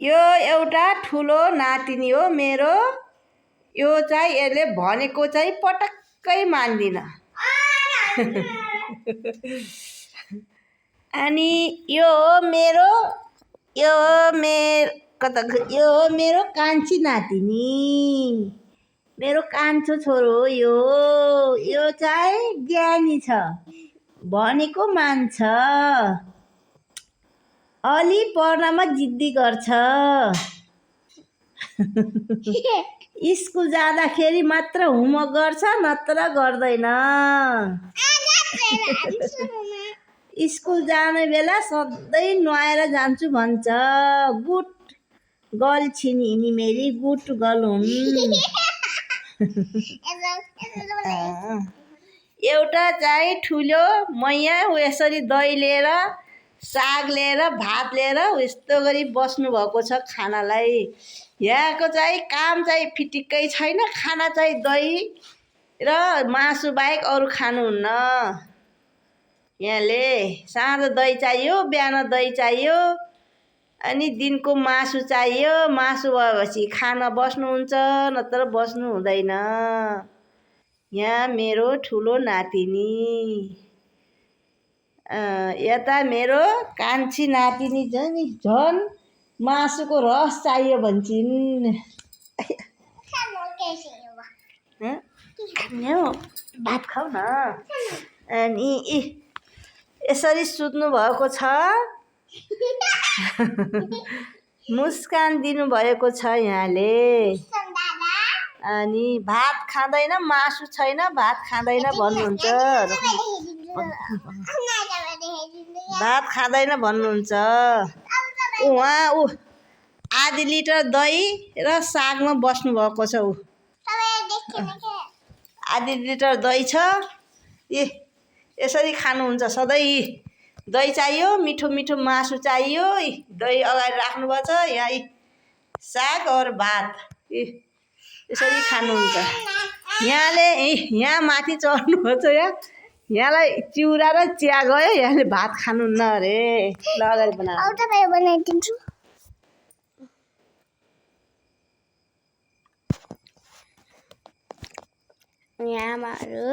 यो एउटा ठुलो नातिनी हो मेरो। यो चाहिँ यसले भनेको चाहिँ पटक्कै मान्दिन। अनि यो मेरो कान्छी नातिनी, मेरो कान्छो छोरो हो यो चाहिँ ज्ञानी छ, भनेको मान्छ, अलि पढ्नमा जिद्दी गर्छ। स्कुल जाँदाखेरि मात्र होमवर्क गर्छ, नत्र गर्दैन। स्कुल जाने बेला सधैँ नुहाएर जान्छु भन्छ। गुड गर्ल छिन् यिनी, मेरी गुड गर्ल हुन्। एउटा चाहिँ ठुलो मैया यसरी दही लिएर, साग लिएर, भात लिएर यस्तो गरी बस्नुभएको छ खानालाई। यहाँको चाहिँ काम चाहिँ फिटिक्कै छैन, खाना चाहिँ दही र मासु बाहेक अरू खानुहुन्न। यहाँले साँझ दही चाहियो, बिहान दही चाहियो, अनि दिनको मासु चाहियो। मासु भएपछि खान बस्नुहुन्छ, नत्र बस्नु हुँदैन। यहाँ मेरो ठुलो नातिनी, यता मेरो कान्छी नातिनी झन् मासुको रस चाहियो भन्छन्। भात खाऊ न। अनि यसरी सुत्नु भएको छ, मुस्कान दिनुभएको छ यहाँले। अनि भात खाँदैन, मासु छैन, भात खाँदैन भन्नुहुन्छ। भात खाँदैन भन्नुहुन्छ। उहाँ आधी लिटर दही र सागमा बस्नुभएको छ। आधी लिटर दही छ, यसरी खानुहुन्छ सधैँ। दही चाहियो, मिठो मिठो मासु चाहियो, दही अगाडि राख्नुभएको छ। यहाँ साग और भात यसरी खानुहुन्छ। यहाँ माथि चढ्नुभएको छ। यहाँलाई चिउरा र चिया गयो, यहाँले भात खानुहुन्न अरे। ल अगाडि बनाइदिन्छु। यहाँ आमाहरू